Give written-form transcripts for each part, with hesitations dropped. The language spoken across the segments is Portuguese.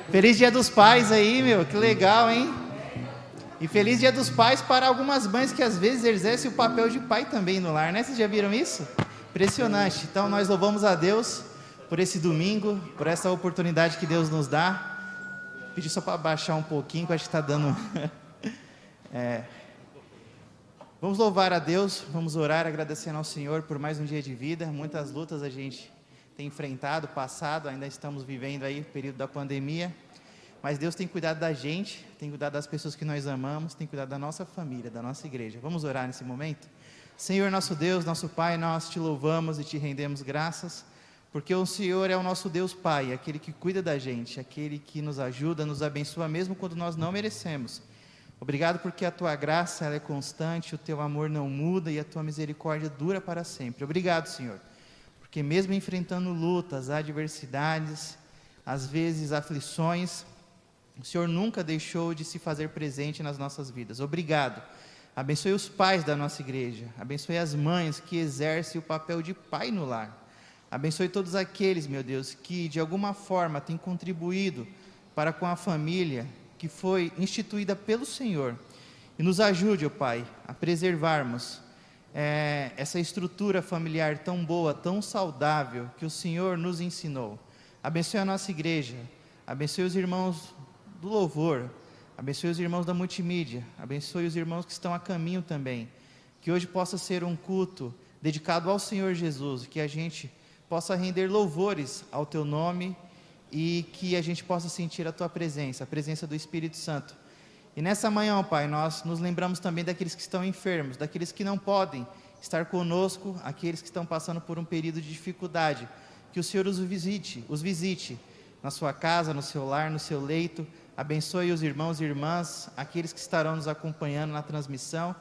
Feliz Dia dos Pais aí, meu, que legal, hein? E feliz Dia dos Pais para algumas mães que às vezes exercem o papel de pai também no lar, né? Vocês já viram isso? Impressionante. Então nós louvamos a Deus por esse domingo, por essa oportunidade que Deus nos dá. Pedi só para baixar um pouquinho, que eu acho que está dando... Vamos louvar a Deus, vamos orar, agradecendo ao Senhor por mais um dia de vida. Muitas lutas a gente tem enfrentado, passado, ainda estamos vivendo aí o período da pandemia, mas Deus tem cuidado da gente, tem cuidado das pessoas que nós amamos, tem cuidado da nossa família, da nossa igreja. Vamos orar nesse momento? Senhor, nosso Deus, nosso Pai, nós te louvamos e te rendemos graças, porque o Senhor é o nosso Deus Pai, aquele que cuida da gente, aquele que nos ajuda, nos abençoa mesmo quando nós não merecemos. Obrigado porque a tua graça ela é constante, o teu amor não muda e a tua misericórdia dura para sempre. Obrigado, Senhor, porque mesmo enfrentando lutas, adversidades, às vezes aflições, o Senhor nunca deixou de se fazer presente nas nossas vidas. Obrigado. Abençoe os pais da nossa igreja, abençoe as mães que exercem o papel de pai no lar. Abençoe todos aqueles, meu Deus, que de alguma forma têm contribuído para com a família que foi instituída pelo Senhor, e nos ajude, ó Pai, a preservarmos essa estrutura familiar tão boa, tão saudável, que o Senhor nos ensinou. Abençoe a nossa igreja, abençoe os irmãos do louvor, abençoe os irmãos da multimídia, abençoe os irmãos que estão a caminho também, que hoje possa ser um culto dedicado ao Senhor Jesus, que a gente possa render louvores ao Teu nome, e que a gente possa sentir a Tua presença, a presença do Espírito Santo. E nessa manhã, Pai, nós nos lembramos também daqueles que estão enfermos, daqueles que não podem estar conosco, aqueles que estão passando por um período de dificuldade, que o Senhor os visite na sua casa, no seu lar, no seu leito. Abençoe os irmãos e irmãs, aqueles que estarão nos acompanhando na transmissão,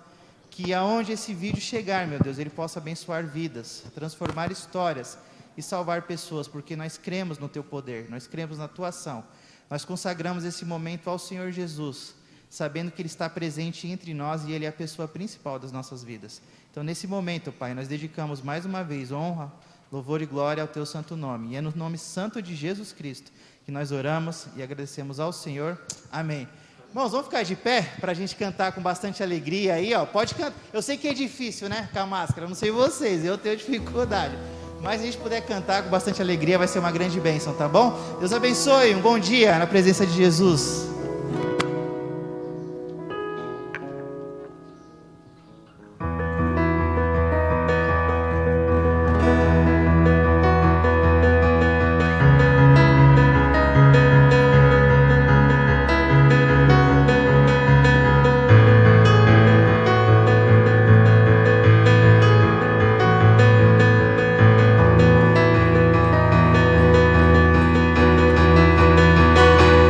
que aonde esse vídeo chegar, meu Deus, ele possa abençoar vidas, transformar histórias, e salvar pessoas, porque nós cremos no Teu poder, nós cremos na Tua ação. Nós consagramos esse momento ao Senhor Jesus, sabendo que Ele está presente entre nós e Ele é a pessoa principal das nossas vidas. Então, nesse momento, Pai, nós dedicamos mais uma vez honra, louvor e glória ao Teu santo nome. E é no nome santo de Jesus Cristo que nós oramos e agradecemos ao Senhor. Amém. Irmãos, vamos ficar de pé para a gente cantar com bastante alegria aí, ó. Pode cantar. Eu sei que é difícil, né, com a máscara, não sei vocês, eu tenho dificuldade. Mas se a gente puder cantar com bastante alegria, vai ser uma grande bênção, tá bom? Deus abençoe, um bom dia na presença de Jesus.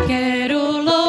Quero louvar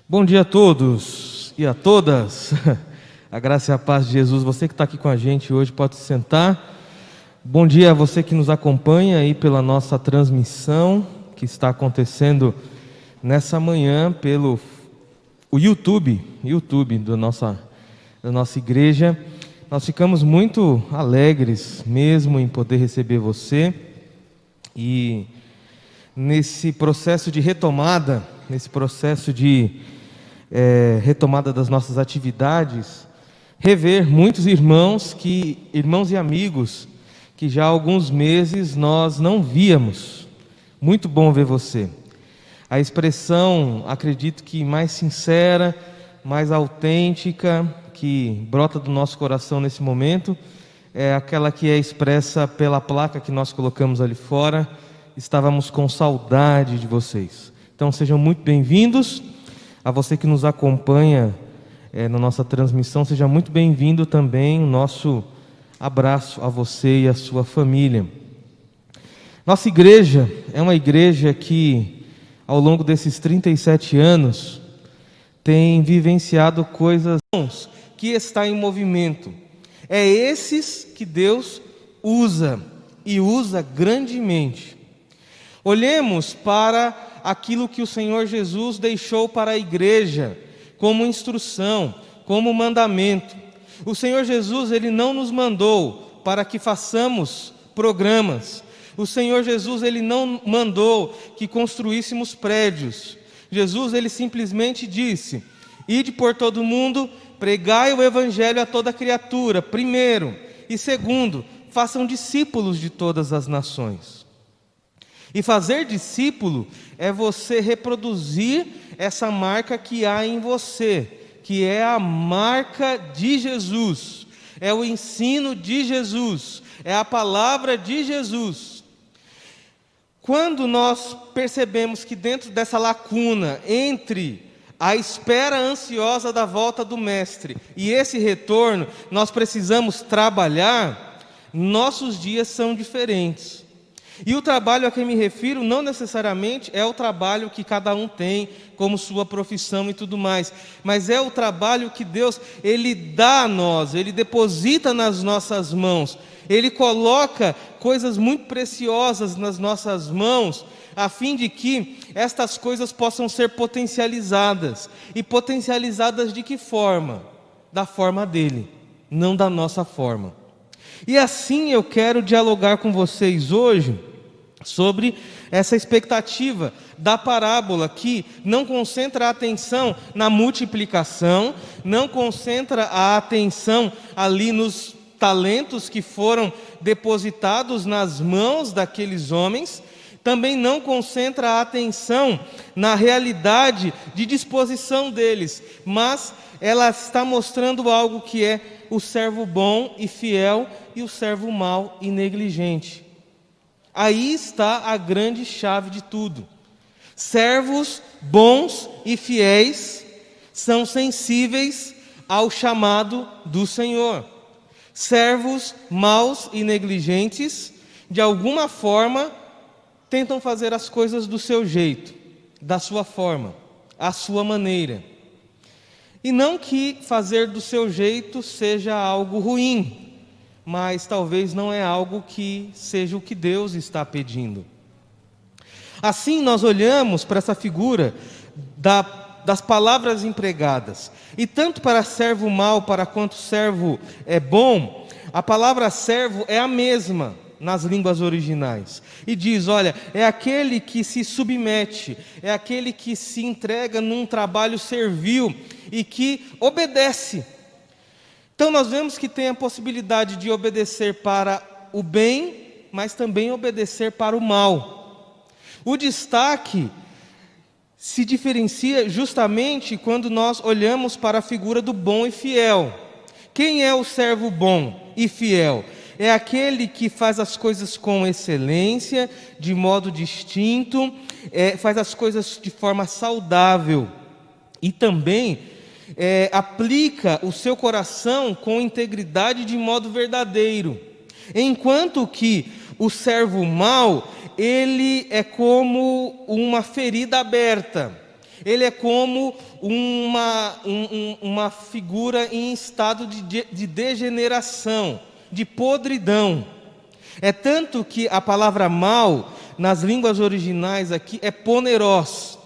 Bom dia a todos e a todas, a graça e a paz de Jesus. Você que está aqui com a gente hoje pode se sentar. Bom dia a você que nos acompanha aí pela nossa transmissão que está acontecendo nessa manhã pelo o YouTube da nossa igreja. Nós ficamos muito alegres mesmo em poder receber você e nesse processo de retomada, retomada das nossas atividades, rever muitos irmãos e amigos que já há alguns meses nós não víamos. Muito bom ver você. A expressão, acredito que mais sincera, mais autêntica, que brota do nosso coração nesse momento, é aquela que é expressa pela placa que nós colocamos ali fora. Estávamos com saudade de vocês. Então sejam muito bem-vindos. A você que nos acompanha na nossa transmissão, seja muito bem-vindo também. O nosso abraço a você e a sua família. Nossa igreja é uma igreja que, ao longo desses 37 anos, tem vivenciado coisas que está em movimento. É esses que Deus usa e usa grandemente. Olhemos para aquilo que o Senhor Jesus deixou para a igreja como instrução, como mandamento. O Senhor Jesus, Ele não nos mandou para que façamos programas. O Senhor Jesus, Ele não mandou que construíssemos prédios. Jesus, Ele simplesmente disse: ide por todo mundo, pregai o evangelho a toda criatura, primeiro. E segundo, façam discípulos de todas as nações. E fazer discípulo é você reproduzir essa marca que há em você, que é a marca de Jesus, é o ensino de Jesus, é a palavra de Jesus. Quando nós percebemos que dentro dessa lacuna entre a espera ansiosa da volta do Mestre e esse retorno, nós precisamos trabalhar, nossos dias são diferentes. E o trabalho a que me refiro não necessariamente é o trabalho que cada um tem como sua profissão e tudo mais, mas é o trabalho que Deus, Ele dá a nós, Ele deposita nas nossas mãos, Ele coloca coisas muito preciosas nas nossas mãos, a fim de que estas coisas possam ser potencializadas. E potencializadas de que forma? Da forma dEle, não da nossa forma. E assim eu quero dialogar com vocês hoje sobre essa expectativa da parábola que não concentra a atenção na multiplicação, não concentra a atenção ali nos talentos que foram depositados nas mãos daqueles homens, também não concentra a atenção na realidade de disposição deles, mas ela está mostrando algo que é o servo bom e fiel e o servo mau e negligente. Aí está a grande chave de tudo. Servos bons e fiéis são sensíveis ao chamado do Senhor. Servos maus e negligentes, de alguma forma, tentam fazer as coisas do seu jeito, da sua forma, à sua maneira. E não que fazer do seu jeito seja algo ruim, mas talvez não é algo que seja o que Deus está pedindo. Assim nós olhamos para essa figura das palavras empregadas, e tanto para servo mau para quanto servo bom, a palavra servo é a mesma nas línguas originais, e diz, olha, é aquele que se submete, é aquele que se entrega num trabalho servil e que obedece. Então nós vemos que tem a possibilidade de obedecer para o bem, mas também obedecer para o mal. O destaque se diferencia justamente quando nós olhamos para a figura do bom e fiel. Quem é o servo bom e fiel? É aquele que faz as coisas com excelência, de modo distinto, faz as coisas de forma saudável e também aplica o seu coração com integridade de modo verdadeiro. Enquanto que o servo mau, ele é como uma ferida aberta. Ele é como uma figura em estado de degeneração, de podridão. É tanto que a palavra mal, nas línguas originais aqui, é poneros.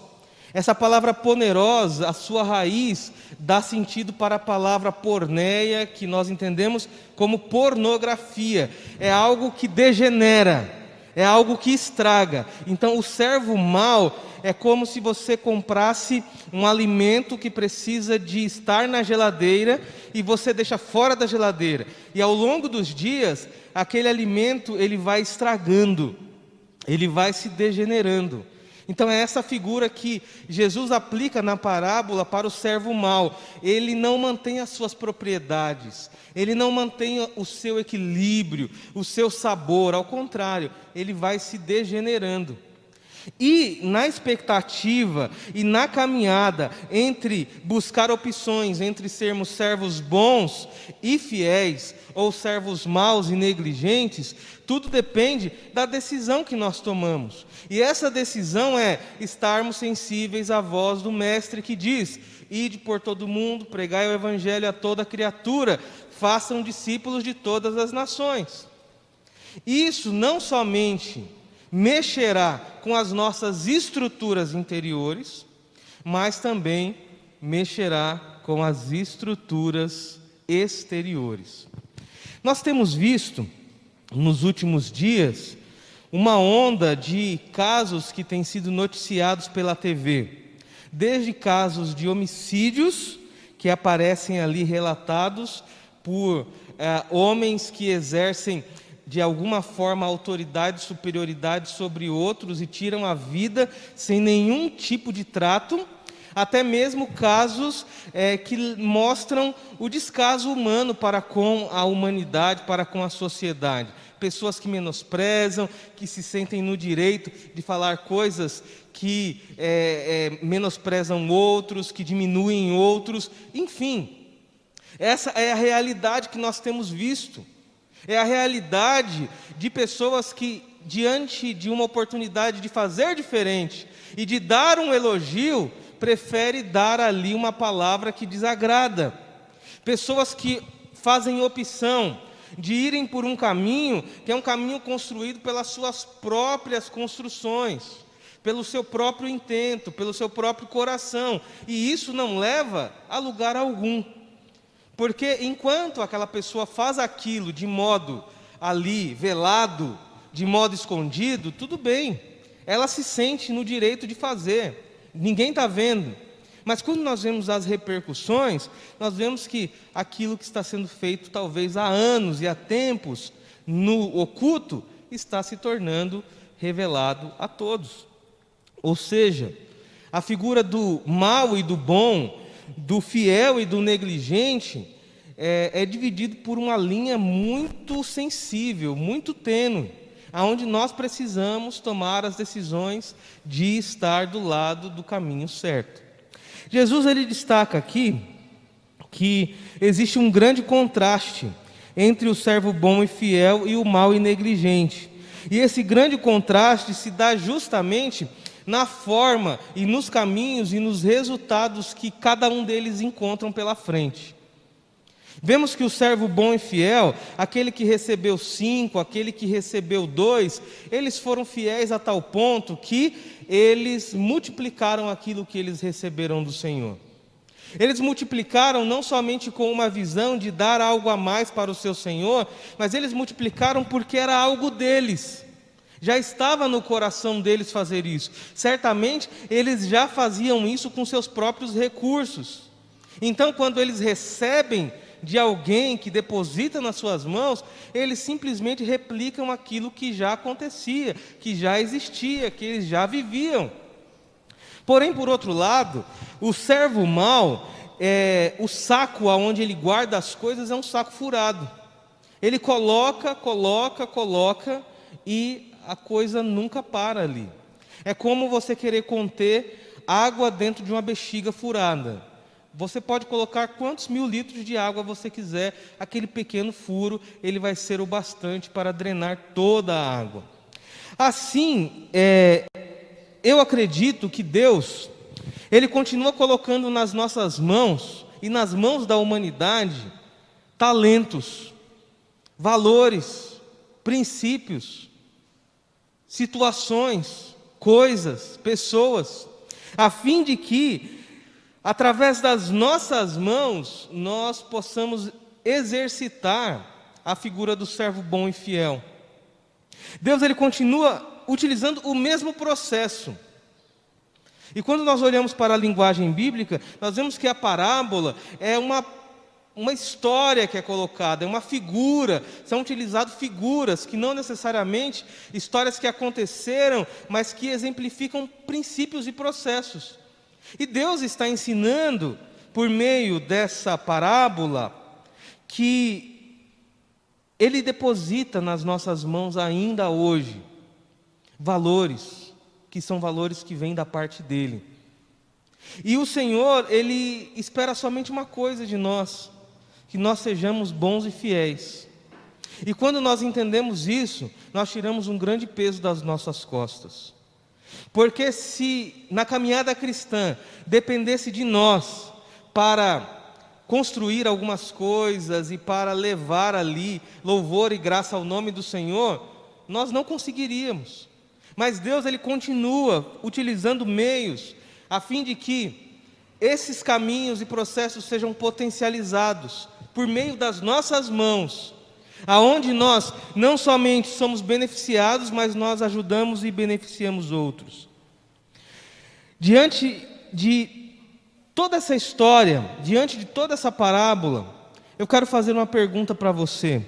Essa palavra poneros, a sua raiz, dá sentido para a palavra porneia, que nós entendemos como pornografia. É algo que degenera, é algo que estraga. Então, o servo mau é como se você comprasse um alimento que precisa de estar na geladeira e você deixa fora da geladeira. E ao longo dos dias, aquele alimento ele vai estragando, ele vai se degenerando. Então é essa figura que Jesus aplica na parábola para o servo mau. Ele não mantém as suas propriedades, ele não mantém o seu equilíbrio, o seu sabor, ao contrário, ele vai se degenerando. E na expectativa e na caminhada entre buscar opções entre sermos servos bons e fiéis ou servos maus e negligentes, tudo depende da decisão que nós tomamos. E essa decisão é estarmos sensíveis à voz do Mestre que diz: ide por todo mundo, pregai o evangelho a toda criatura, façam discípulos de todas as nações. Isso não somente mexerá com as nossas estruturas interiores, mas também mexerá com as estruturas exteriores. Nós temos visto, nos últimos dias, uma onda de casos que têm sido noticiados pela TV, desde casos de homicídios que aparecem ali relatados por homens que exercem de alguma forma autoridade, superioridade sobre outros e tiram a vida sem nenhum tipo de trato, até mesmo casos que mostram o descaso humano para com a humanidade, para com a sociedade. Pessoas que menosprezam, que se sentem no direito de falar coisas que menosprezam outros, que diminuem outros, enfim. Essa é a realidade que nós temos visto. É a realidade de pessoas que, diante de uma oportunidade de fazer diferente e de dar um elogio, prefere dar ali uma palavra que desagrada. Pessoas que fazem opção de irem por um caminho que é um caminho construído pelas suas próprias construções, pelo seu próprio intento, pelo seu próprio coração, e isso não leva a lugar algum. Porque enquanto aquela pessoa faz aquilo de modo ali, velado, de modo escondido, tudo bem, ela se sente no direito de fazer, ninguém está vendo. Mas quando nós vemos as repercussões, nós vemos que aquilo que está sendo feito talvez há anos e há tempos, no oculto, está se tornando revelado a todos. Ou seja, a figura do mal e do bom, do fiel e do negligente, é dividido por uma linha muito sensível, muito tênue, aonde nós precisamos tomar as decisões de estar do lado do caminho certo. Jesus ele destaca aqui que existe um grande contraste entre o servo bom e fiel e o mau e negligente. E esse grande contraste se dá justamente na forma e nos caminhos e nos resultados que cada um deles encontram pela frente. Vemos que o servo bom e fiel, aquele que recebeu 5, aquele que recebeu 2, eles foram fiéis a tal ponto que eles multiplicaram aquilo que eles receberam do Senhor. Eles multiplicaram não somente com uma visão de dar algo a mais para o seu Senhor, mas eles multiplicaram porque era algo deles. Já estava no coração deles fazer isso. Certamente eles já faziam isso com seus próprios recursos. Então, quando eles recebem de alguém que deposita nas suas mãos, eles simplesmente replicam aquilo que já acontecia, que já existia, que eles já viviam. Porém, por outro lado, o servo mau, o saco aonde ele guarda as coisas é um saco furado. Ele coloca e a coisa nunca para ali. É como você querer conter água dentro de uma bexiga furada. Você pode colocar quantos 1000 litros de água você quiser, aquele pequeno furo, ele vai ser o bastante para drenar toda a água. Assim, eu acredito que Deus, Ele continua colocando nas nossas mãos e nas mãos da humanidade talentos, valores, princípios, situações, coisas, pessoas, a fim de que, através das nossas mãos, nós possamos exercitar a figura do servo bom e fiel. Deus, ele continua utilizando o mesmo processo. E quando nós olhamos para a linguagem bíblica, nós vemos que a parábola é uma história que é colocada, é uma figura, são utilizadas figuras que não necessariamente histórias que aconteceram, mas que exemplificam princípios e processos. E Deus está ensinando, por meio dessa parábola, que Ele deposita nas nossas mãos ainda hoje valores, que são valores que vêm da parte dEle. E o Senhor, Ele espera somente uma coisa de nós, que nós sejamos bons e fiéis. E quando nós entendemos isso, nós tiramos um grande peso das nossas costas. Porque se na caminhada cristã dependesse de nós para construir algumas coisas e para levar ali louvor e graça ao nome do Senhor, nós não conseguiríamos. Mas Deus, Ele continua utilizando meios a fim de que esses caminhos e processos sejam potencializados por meio das nossas mãos, aonde nós não somente somos beneficiados, mas nós ajudamos e beneficiamos outros. Diante de toda essa história, diante de toda essa parábola, eu quero fazer uma pergunta para você.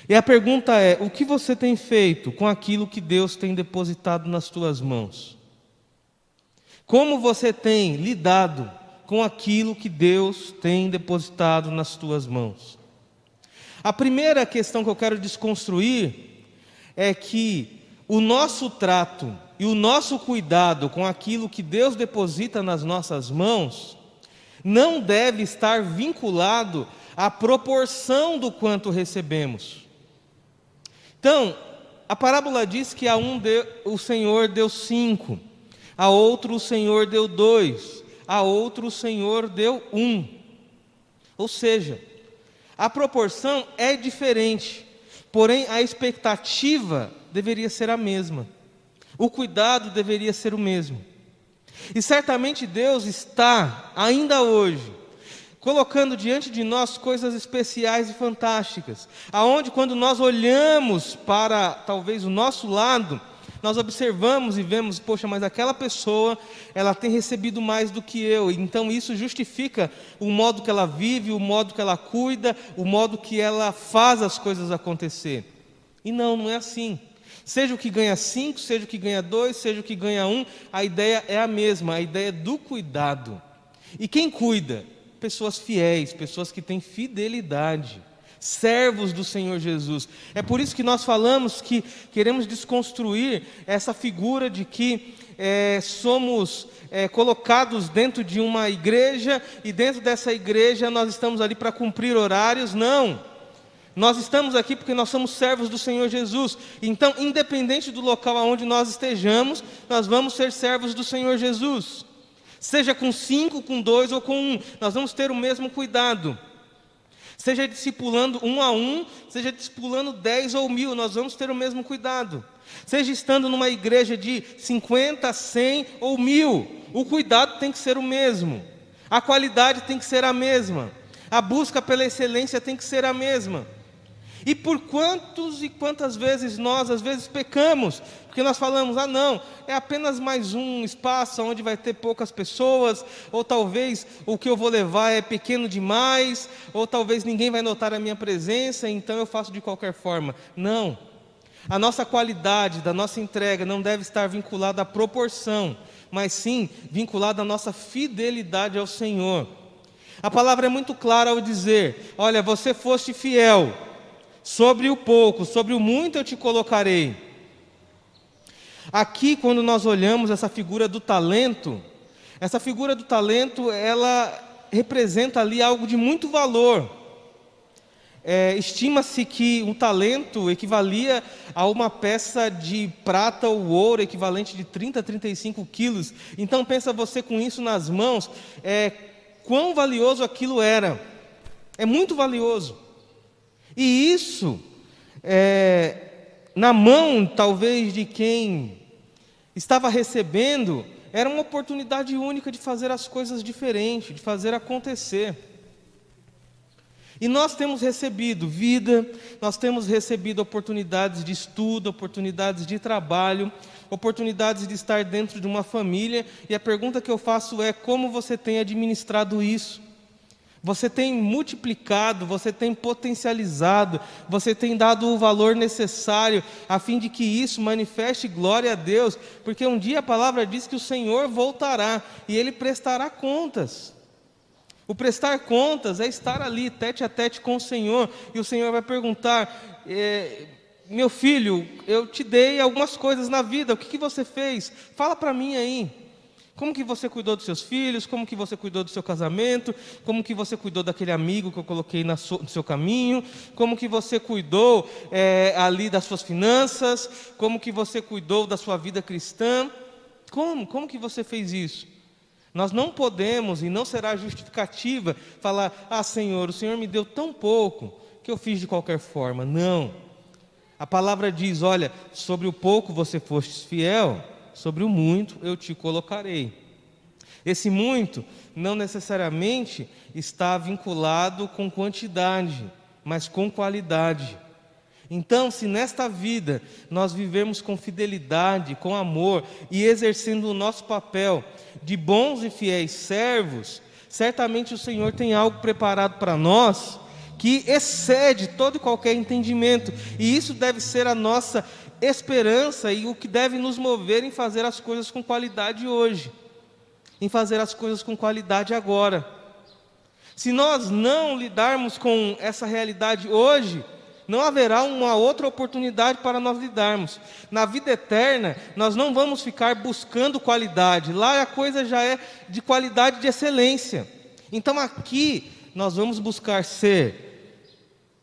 E a pergunta é: o que você tem feito com aquilo que Deus tem depositado nas tuas mãos? Como você tem lidado com aquilo que Deus tem depositado nas tuas mãos? A primeira questão que eu quero desconstruir é que o nosso trato e o nosso cuidado com aquilo que Deus deposita nas nossas mãos não deve estar vinculado à proporção do quanto recebemos. Então, a parábola diz que a o Senhor deu 5, a outro o Senhor deu 2, a outro o Senhor deu 1. Ou seja, a proporção é diferente, porém a expectativa deveria ser a mesma. O cuidado deveria ser o mesmo. E certamente Deus está, ainda hoje, colocando diante de nós coisas especiais e fantásticas, aonde quando nós olhamos para talvez o nosso lado, nós observamos e vemos, poxa, mas aquela pessoa, ela tem recebido mais do que eu, então isso justifica o modo que ela vive, o modo que ela cuida, o modo que ela faz as coisas acontecer. E não é assim. Seja o que ganha 5, seja o que ganha 2, seja o que ganha 1, a ideia é a mesma, a ideia é do cuidado. E quem cuida? Pessoas fiéis, pessoas que têm fidelidade, servos do Senhor Jesus. É por isso que nós falamos que queremos desconstruir essa figura de que somos colocados dentro de uma igreja e dentro dessa igreja nós estamos ali para cumprir horários. Não, nós estamos aqui porque nós somos servos do Senhor Jesus. Então, independente do local aonde nós estejamos, nós vamos ser servos do Senhor Jesus. Seja com 5, com 2 ou com 1, nós vamos ter o mesmo cuidado. Seja discipulando 1 a 1, seja discipulando 10 ou 1000, nós vamos ter o mesmo cuidado. Seja estando numa igreja de 50, 100 ou 1000, o cuidado tem que ser o mesmo. A qualidade tem que ser a mesma. A busca pela excelência tem que ser a mesma. E por quantos e quantas vezes nós, às vezes, pecamos, porque nós falamos, não, é apenas mais um espaço onde vai ter poucas pessoas, ou talvez o que eu vou levar é pequeno demais, ou talvez ninguém vai notar a minha presença, então eu faço de qualquer forma. Não, a nossa qualidade da nossa entrega não deve estar vinculada à proporção, mas sim vinculada à nossa fidelidade ao Senhor. A palavra é muito clara ao dizer, olha, você foste fiel, sobre o pouco, sobre o muito eu te colocarei. Aqui, quando nós olhamos essa figura do talento, ela representa ali algo de muito valor. estima-se que um talento equivalia a uma peça de prata ou ouro equivalente de 30 a 35 quilos. Então pensa você com isso nas mãos, quão valioso aquilo era. É muito valioso. E isso, na mão talvez de quem estava recebendo, era uma oportunidade única de fazer as coisas diferentes, de fazer acontecer. E nós temos recebido vida, nós temos recebido oportunidades de estudo, oportunidades de trabalho, oportunidades de estar dentro de uma família. E a pergunta que eu faço é: como você tem administrado isso? Você tem multiplicado, você tem potencializado, você tem dado o valor necessário a fim de que isso manifeste glória a Deus? Porque um dia a palavra diz que o Senhor voltará e Ele prestará contas. O prestar contas é estar ali, tete a tete com o Senhor, e o Senhor vai perguntar: meu filho, eu te dei algumas coisas na vida, o que você fez? Fala para mim aí. Como que você cuidou dos seus filhos? Como que você cuidou do seu casamento? Como que você cuidou daquele amigo que eu coloquei no seu caminho? Como que você cuidou ali das suas finanças? Como que você cuidou da sua vida cristã? Como que você fez isso? Nós não podemos, e não será justificativa, falar: Senhor, o Senhor me deu tão pouco que eu fiz de qualquer forma. Não. A palavra diz: olha, sobre o pouco você fostes fiel, sobre o muito eu te colocarei. Esse muito não necessariamente está vinculado com quantidade, mas com qualidade. Então, se nesta vida nós vivemos com fidelidade, com amor e exercendo o nosso papel de bons e fiéis servos, certamente o Senhor tem algo preparado para nós que excede todo e qualquer entendimento. E isso deve ser a nossa esperança e o que deve nos mover em fazer as coisas com qualidade hoje, em fazer as coisas com qualidade agora. Se nós não lidarmos com essa realidade hoje, não haverá uma outra oportunidade para nós lidarmos. Na vida eterna, nós não vamos ficar buscando qualidade. Lá a coisa já é de qualidade, de excelência. Então aqui nós vamos buscar ser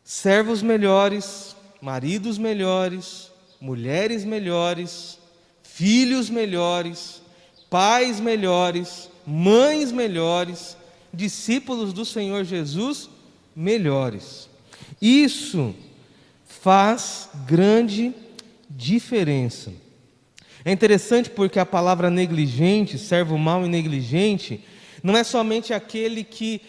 servos melhores, maridos melhores, mulheres melhores, filhos melhores, pais melhores, mães melhores, discípulos do Senhor Jesus melhores. Isso faz grande diferença. É interessante porque a palavra negligente, servo mau e negligente, não é somente aquele que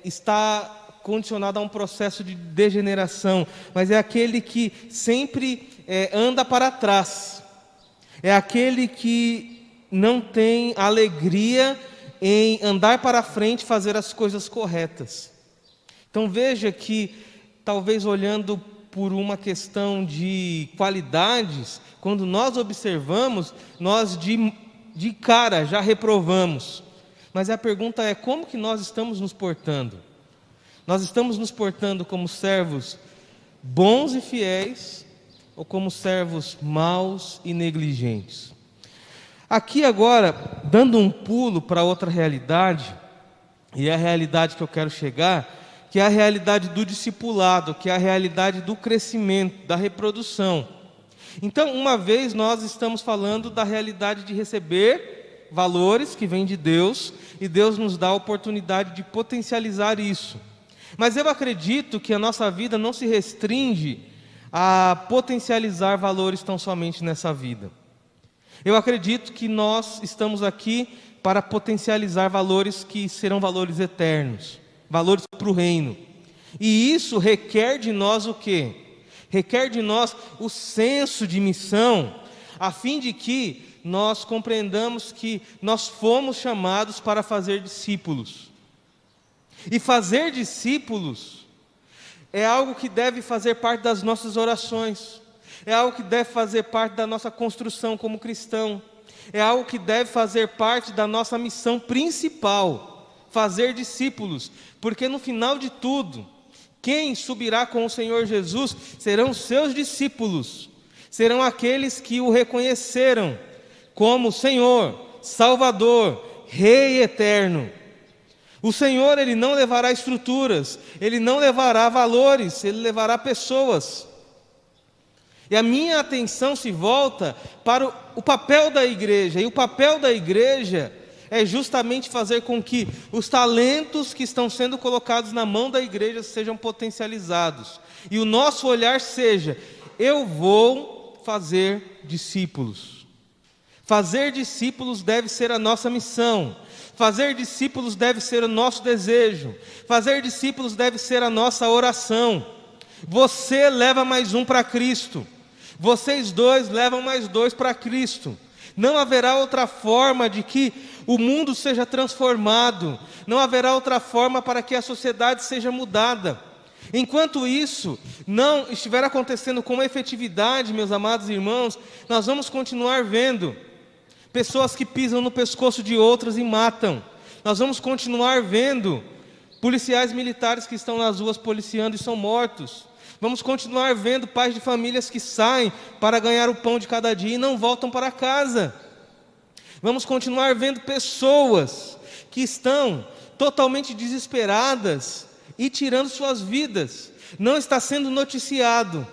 está condicionado a um processo de degeneração, mas é aquele que sempre anda para trás. É aquele que não tem alegria em andar para frente e fazer as coisas corretas. Então veja que, talvez olhando por uma questão de qualidades, quando nós observamos, nós de cara já reprovamos. Mas a pergunta é: como que nós estamos nos portando? Nós estamos nos portando como servos bons e fiéis, ou como servos maus e negligentes? Aqui agora, dando um pulo para outra realidade, e é a realidade que eu quero chegar, que é a realidade do discipulado, que é a realidade do crescimento, da reprodução. Então, uma vez nós estamos falando da realidade de receber valores que vêm de Deus, e Deus nos dá a oportunidade de potencializar isso. Mas eu acredito que a nossa vida não se restringe a potencializar valores tão somente nessa vida. Eu acredito que nós estamos aqui para potencializar valores que serão valores eternos, valores para o reino. E isso requer de nós o quê? Requer de nós o senso de missão, a fim de que nós compreendamos que nós fomos chamados para fazer discípulos. E fazer discípulos é algo que deve fazer parte das nossas orações, é algo que deve fazer parte da nossa construção como cristão, é algo que deve fazer parte da nossa missão principal, fazer discípulos, porque no final de tudo, quem subirá com o Senhor Jesus serão seus discípulos, serão aqueles que o reconheceram como Senhor, Salvador, Rei eterno. O Senhor, Ele não levará estruturas, Ele não levará valores, Ele levará pessoas. E a minha atenção se volta para o papel da igreja, e o papel da igreja é justamente fazer com que os talentos que estão sendo colocados na mão da igreja sejam potencializados. E o nosso olhar seja: eu vou fazer discípulos. Fazer discípulos deve ser a nossa missão. Fazer discípulos deve ser o nosso desejo. Fazer discípulos deve ser a nossa oração. Você leva mais um para Cristo. Vocês dois levam mais dois para Cristo. Não haverá outra forma de que o mundo seja transformado. Não haverá outra forma para que a sociedade seja mudada. Enquanto isso não estiver acontecendo com efetividade, meus amados irmãos, nós vamos continuar vendo pessoas que pisam no pescoço de outras e matam. Nós vamos continuar vendo policiais militares que estão nas ruas policiando e são mortos. Vamos continuar vendo pais de famílias que saem para ganhar o pão de cada dia e não voltam para casa. Vamos continuar vendo pessoas que estão totalmente desesperadas e tirando suas vidas. Não está sendo noticiado,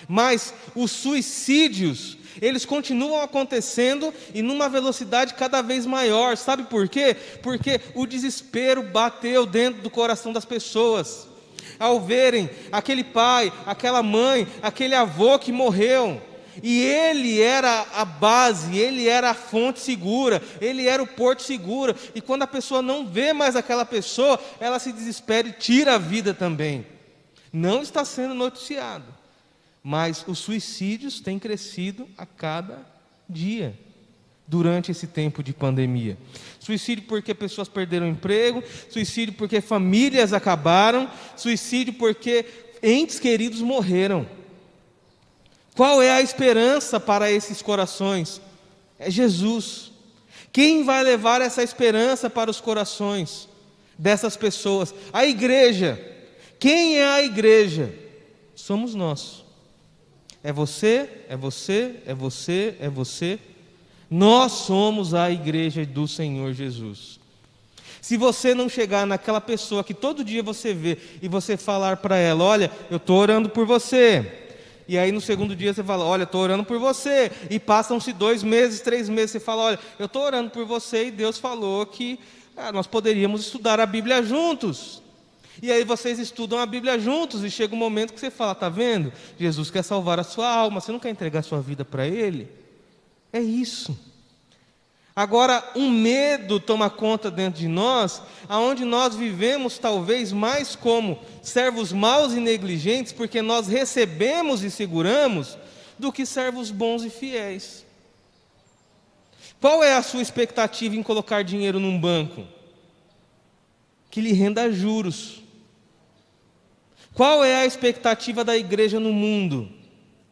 mas os suicídios, eles continuam acontecendo e numa velocidade cada vez maior. Sabe por quê? Porque o desespero bateu dentro do coração das pessoas. Ao verem aquele pai, aquela mãe, aquele avô que morreu, e ele era a base, ele era a fonte segura, ele era o porto seguro, e quando a pessoa não vê mais aquela pessoa, ela se desespera e tira a vida também. Não está sendo noticiado, mas os suicídios têm crescido a cada dia durante esse tempo de pandemia. Suicídio porque pessoas perderam emprego, suicídio porque famílias acabaram, suicídio porque entes queridos morreram. Qual é a esperança para esses corações? É Jesus. Quem vai levar essa esperança para os corações dessas pessoas? A igreja. Quem é a igreja? Somos nós. É você, é você, é você, é você. Nós somos a igreja do Senhor Jesus. Se você não chegar naquela pessoa que todo dia você vê e você falar para ela: olha, eu estou orando por você. E aí no segundo dia você fala: olha, estou orando por você. E passam-se 2 meses, 3 meses, você fala: olha, eu estou orando por você e Deus falou que nós poderíamos estudar a Bíblia juntos. E aí vocês estudam a Bíblia juntos e chega um momento que você fala: está vendo? Jesus quer salvar a sua alma, você não quer entregar a sua vida para Ele? É isso. Agora, um medo toma conta dentro de nós, aonde nós vivemos talvez mais como servos maus e negligentes, porque nós recebemos e seguramos, do que servos bons e fiéis. Qual é a sua expectativa em colocar dinheiro num banco? Que lhe renda juros. Qual é a expectativa da igreja no mundo?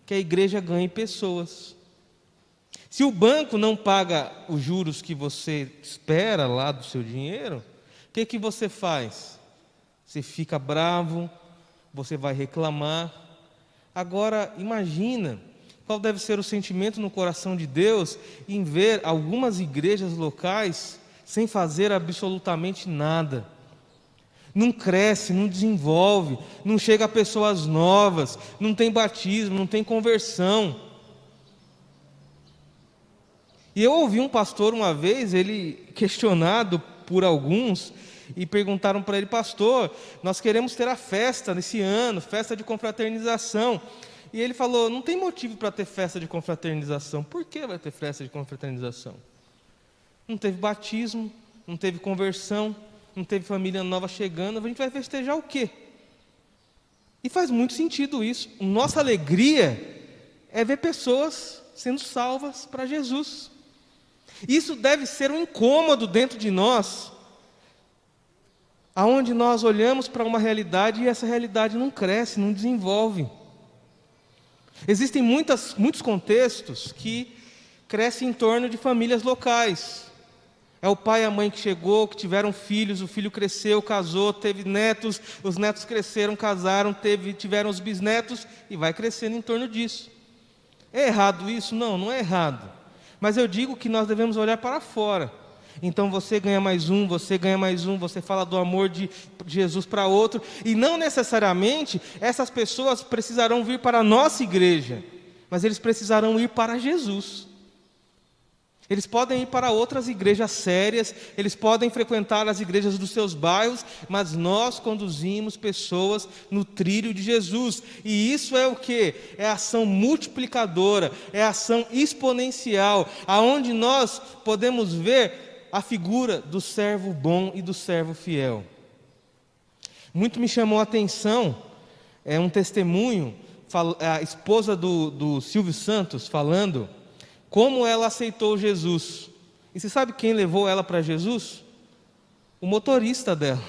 Que a igreja ganhe pessoas. Se o banco não paga os juros que você espera lá do seu dinheiro, o que você faz? Você fica bravo, você vai reclamar. Agora, imagina qual deve ser o sentimento no coração de Deus em ver algumas igrejas locais sem fazer absolutamente nada. Não cresce, não desenvolve, não chega a pessoas novas, não tem batismo, não tem conversão. E eu ouvi um pastor uma vez, ele questionado por alguns, e perguntaram para ele: pastor, nós queremos ter a festa nesse ano, festa de confraternização. E ele falou: não tem motivo para ter festa de confraternização. Por que vai ter festa de confraternização? Não teve batismo, não teve conversão, não teve família nova chegando, a gente vai festejar o quê? E faz muito sentido isso. Nossa alegria é ver pessoas sendo salvas para Jesus. Isso deve ser um incômodo dentro de nós, aonde nós olhamos para uma realidade e essa realidade não cresce, não desenvolve. Existem muitos contextos que crescem em torno de famílias locais. É o pai e a mãe que chegou, que tiveram filhos, o filho cresceu, casou, teve netos, os netos cresceram, casaram, tiveram os bisnetos e vai crescendo em torno disso. É errado isso? Não, não é errado. Mas eu digo que nós devemos olhar para fora. Então você ganha mais um, você ganha mais um, você fala do amor de Jesus para outro. E não necessariamente essas pessoas precisarão vir para a nossa igreja, mas eles precisarão ir para Jesus. Eles podem ir para outras igrejas sérias, eles podem frequentar as igrejas dos seus bairros, mas nós conduzimos pessoas no trilho de Jesus. E isso é o quê? É ação multiplicadora, é ação exponencial, aonde nós podemos ver a figura do servo bom e do servo fiel. Muito me chamou a atenção, um testemunho, a esposa do Silvio Santos falando como ela aceitou Jesus. E você sabe quem levou ela para Jesus? O motorista dela.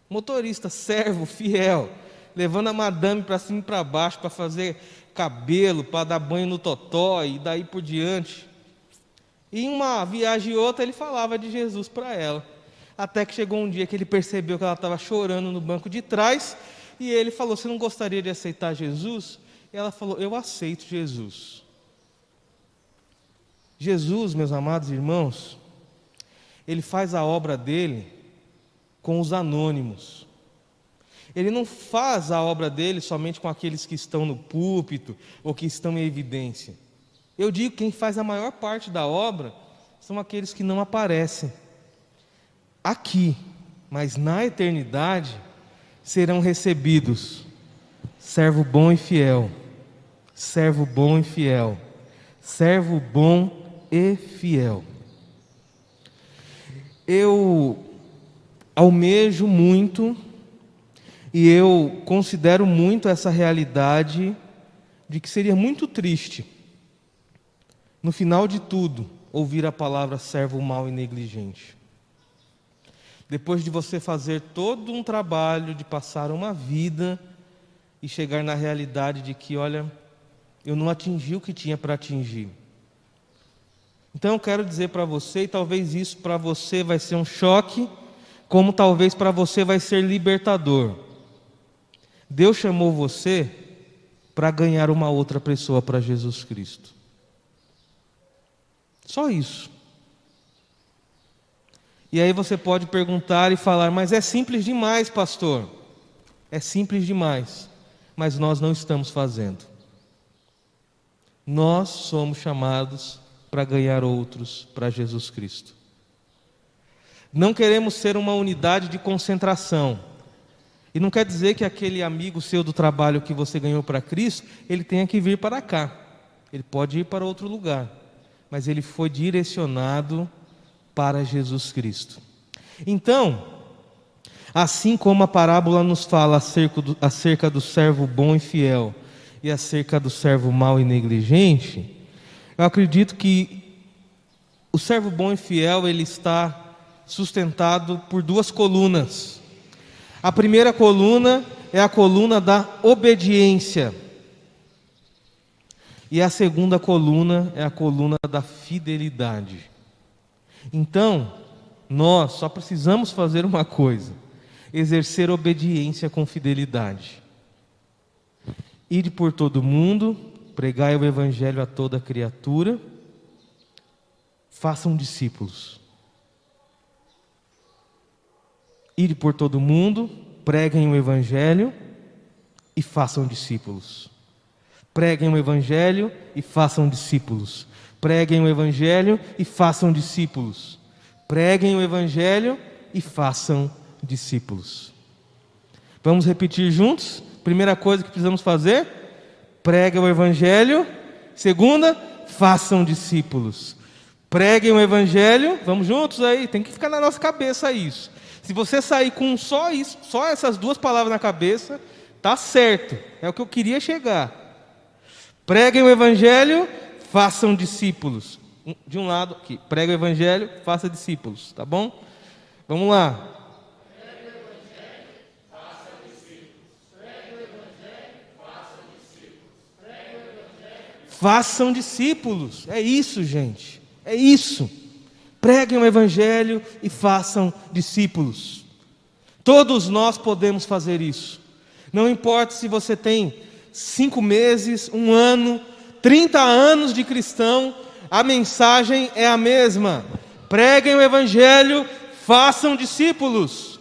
Motorista, servo, fiel, levando a madame para cima e para baixo, para fazer cabelo, para dar banho no totó e daí por diante. E em uma viagem e outra ele falava de Jesus para ela. Até que chegou um dia que ele percebeu que ela estava chorando no banco de trás, e ele falou: você não gostaria de aceitar Jesus? E ela falou: eu aceito Jesus. Jesus, meus amados irmãos, Ele faz a obra dele com os anônimos. Ele não faz a obra dele somente com aqueles que estão no púlpito ou que estão em evidência. Eu digo que quem faz a maior parte da obra são aqueles que não aparecem aqui, mas na eternidade serão recebidos. Servo bom e fiel, servo bom e fiel, servo bom e fiel. Eu almejo muito e eu considero muito essa realidade de que seria muito triste, no final de tudo, ouvir a palavra servo mau e negligente. Depois de você fazer todo um trabalho de passar uma vida e chegar na realidade de que, olha, eu não atingi o que tinha para atingir. Então eu quero dizer para você, e talvez isso para você vai ser um choque, como talvez para você vai ser libertador. Deus chamou você para ganhar uma outra pessoa para Jesus Cristo. Só isso. E aí você pode perguntar e falar: mas é simples demais, pastor. É simples demais, mas nós não estamos fazendo. Nós somos chamados para ganhar outros para Jesus Cristo. Não queremos ser uma unidade de concentração. E não quer dizer que aquele amigo seu do trabalho que você ganhou para Cristo, ele tenha que vir para cá. Ele pode ir para outro lugar, mas ele foi direcionado para Jesus Cristo. Então, assim como a parábola nos fala acerca do servo bom e fiel e acerca do servo mau e negligente, eu acredito que o servo bom e fiel, ele está sustentado por duas colunas. A primeira coluna é a coluna da obediência. E a segunda coluna é a coluna da fidelidade. Então, nós só precisamos fazer uma coisa: exercer obediência com fidelidade. Ide por todo mundo, pregai o evangelho a toda criatura, façam discípulos. Ide por todo mundo, preguem o evangelho e façam discípulos. Preguem o evangelho e façam discípulos. Preguem o evangelho e façam discípulos. Preguem o evangelho e façam discípulos. Vamos repetir juntos? Primeira coisa que precisamos fazer: preguem o evangelho. Segunda, façam discípulos. Preguem o evangelho. Vamos juntos aí? Tem que ficar na nossa cabeça isso. Se você sair com só isso, só essas duas palavras na cabeça, tá certo. É o que eu queria chegar. Preguem o evangelho, façam discípulos. De um lado aqui, pregue o evangelho, faça discípulos, tá bom? Vamos lá. Pregue o evangelho, faça discípulos. Pregue o evangelho, faça discípulos. Pregue o evangelho. Façam discípulos. É isso, gente. É isso. Preguem o evangelho e façam discípulos. Todos nós podemos fazer isso. Não importa se você tem 5 meses, 1 ano, 30 anos de cristão, a mensagem é a mesma. preguem o evangelho, façam discípulos.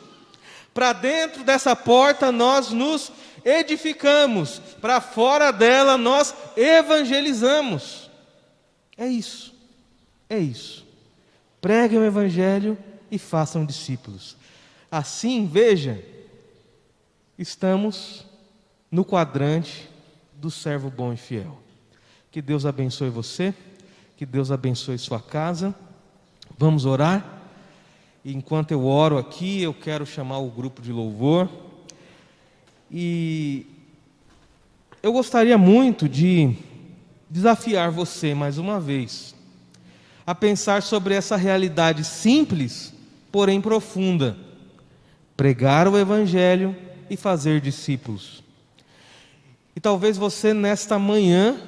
Para dentro dessa porta nós nos edificamos, para fora dela nós evangelizamos. É isso. Preguem o evangelho e façam discípulos. Assim, veja, estamos no quadrante do servo bom e fiel. Que Deus abençoe você, que Deus abençoe sua casa. Vamos orar? E enquanto eu oro aqui, eu quero chamar o grupo de louvor. E eu gostaria muito de desafiar você mais uma vez a pensar sobre essa realidade simples, porém profunda: pregar o evangelho e fazer discípulos. E talvez você nesta manhã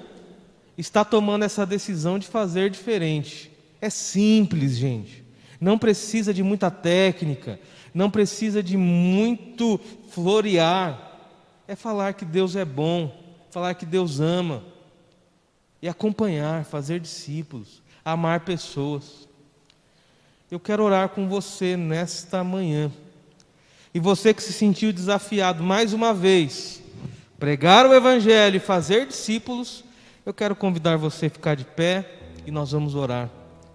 está tomando essa decisão de fazer diferente. É simples, gente. Não precisa de muita técnica, não precisa de muito florear. É falar que Deus é bom, falar que Deus ama, e acompanhar, fazer discípulos, amar pessoas. Eu quero orar com você nesta manhã. E você que se sentiu desafiado mais uma vez, pregar o evangelho e fazer discípulos, eu quero convidar você a ficar de pé e nós vamos orar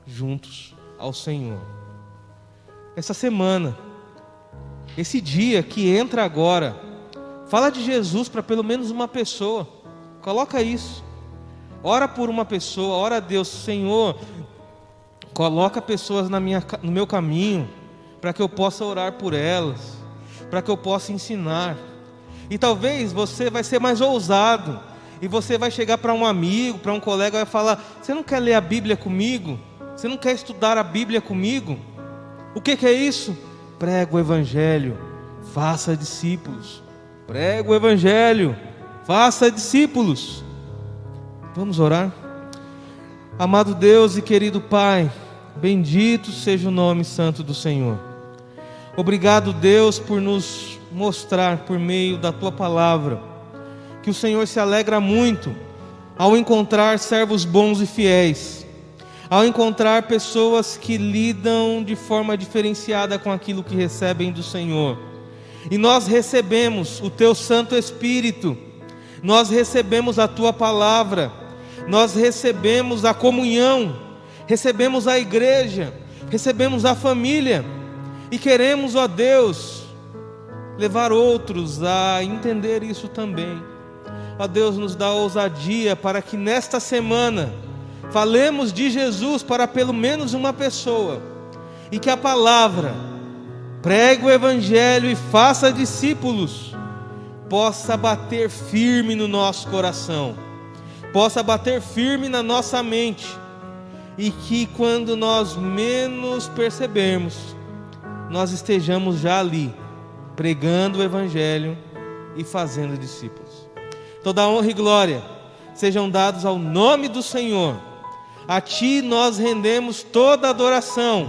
juntos ao Senhor. Essa semana, esse dia que entra agora, fala de Jesus para pelo menos uma pessoa. Coloca isso. Ora por uma pessoa, ora a Deus: Senhor, coloca pessoas no meu caminho, para que eu possa orar por elas, para que eu possa ensinar. E talvez você vai ser mais ousado, e você vai chegar para um amigo, para um colega, e vai falar: você não quer ler a Bíblia comigo? Você não quer estudar a Bíblia comigo? O que é isso? Prega o evangelho, faça discípulos. Prega o evangelho, faça discípulos. Vamos orar? Amado Deus e querido Pai, bendito seja o nome santo do Senhor. Obrigado, Deus, por nos mostrar por meio da Tua palavra que o Senhor se alegra muito ao encontrar servos bons e fiéis, ao encontrar pessoas que lidam de forma diferenciada com aquilo que recebem do Senhor. E nós recebemos o Teu Santo Espírito, nós recebemos a Tua palavra, nós recebemos a comunhão, recebemos a igreja, recebemos a família, e queremos, ó Deus, levar outros a entender isso também. Ó Deus, nos dá ousadia para que nesta semana falemos de Jesus para pelo menos uma pessoa, e que a palavra, pregue o evangelho e faça discípulos, possa bater firme no nosso coração, possa bater firme na nossa mente, e que quando nós menos percebermos, nós estejamos já ali, pregando o evangelho e fazendo discípulos. Toda honra e glória sejam dados ao nome do Senhor. A Ti nós rendemos toda adoração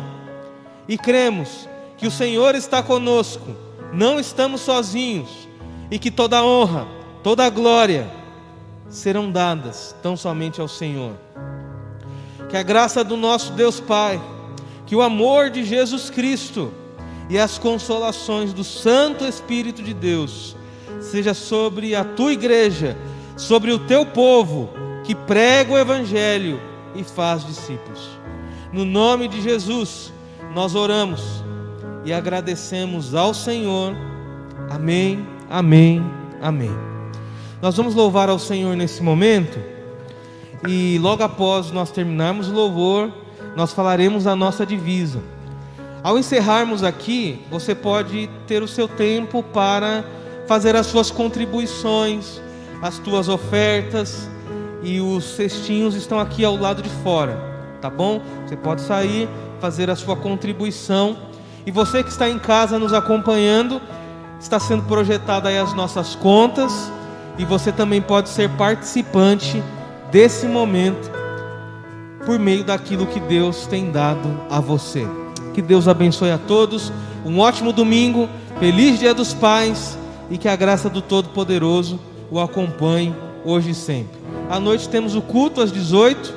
e cremos que o Senhor está conosco, não estamos sozinhos, e que toda honra, toda glória serão dadas tão somente ao Senhor. Que a graça do nosso Deus Pai, que o amor de Jesus Cristo e as consolações do Santo Espírito de Deus seja sobre a Tua igreja, sobre o Teu povo que prega o evangelho e faz discípulos. No nome de Jesus nós oramos e agradecemos ao Senhor. Amém, amém, amém. Nós vamos louvar ao Senhor nesse momento, e logo após nós terminarmos o louvor, nós falaremos a nossa divisa. Ao encerrarmos aqui, você pode ter o seu tempo para fazer as suas contribuições, as tuas ofertas, e os cestinhos estão aqui ao lado de fora, tá bom? Você pode sair, fazer a sua contribuição. E você que está em casa nos acompanhando, está sendo projetada aí as nossas contas, e você também pode ser participante desse momento por meio daquilo que Deus tem dado a você. Que Deus abençoe a todos, um ótimo domingo, feliz Dia dos Pais, e que a graça do Todo-Poderoso o acompanhe hoje e sempre. À noite temos o culto às 18,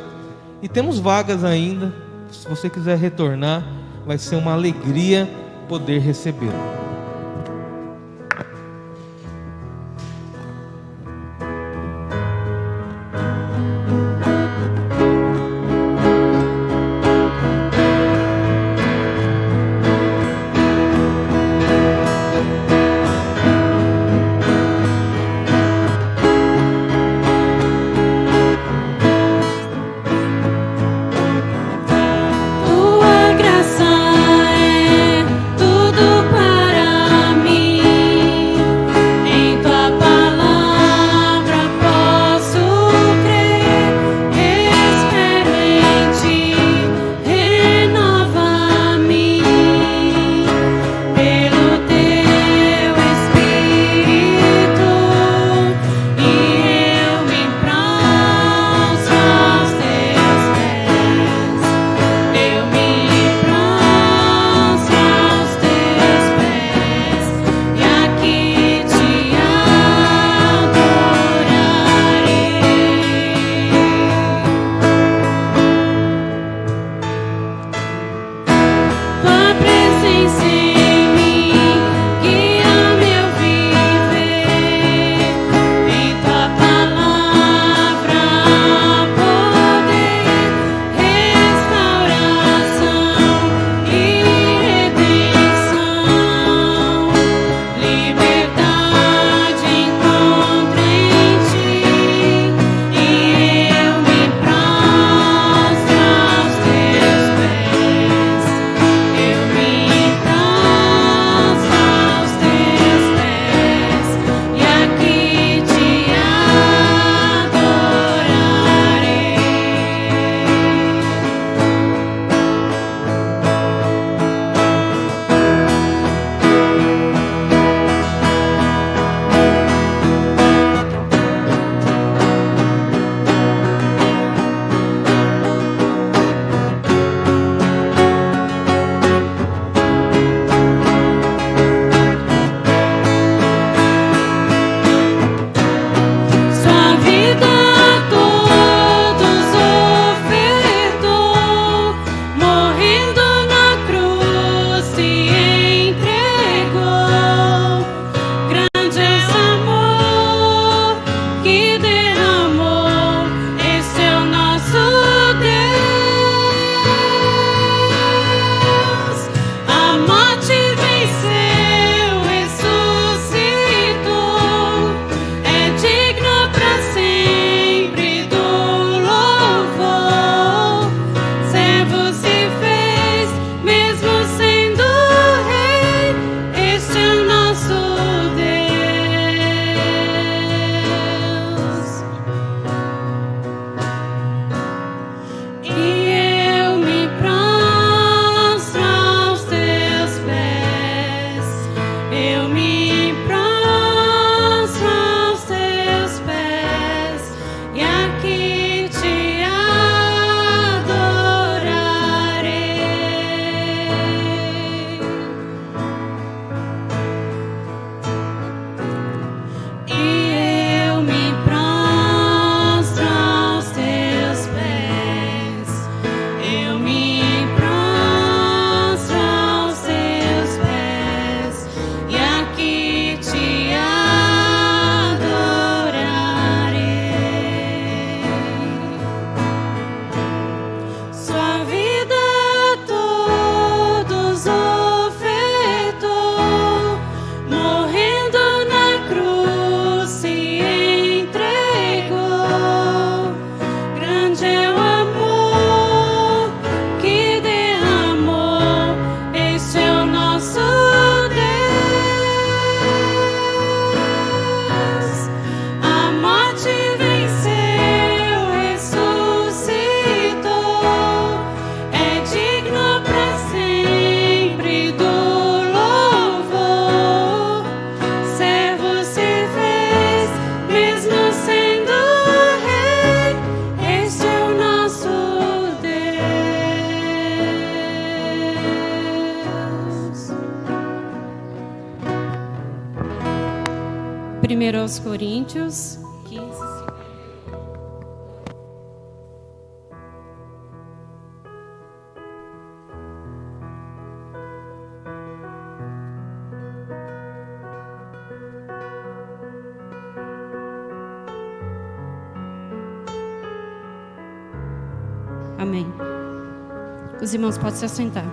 e temos vagas ainda, Se você quiser retornar, vai ser uma alegria poder recebê-lo. Primeiro aos Coríntios 15. Amém. Os irmãos podem se assentar.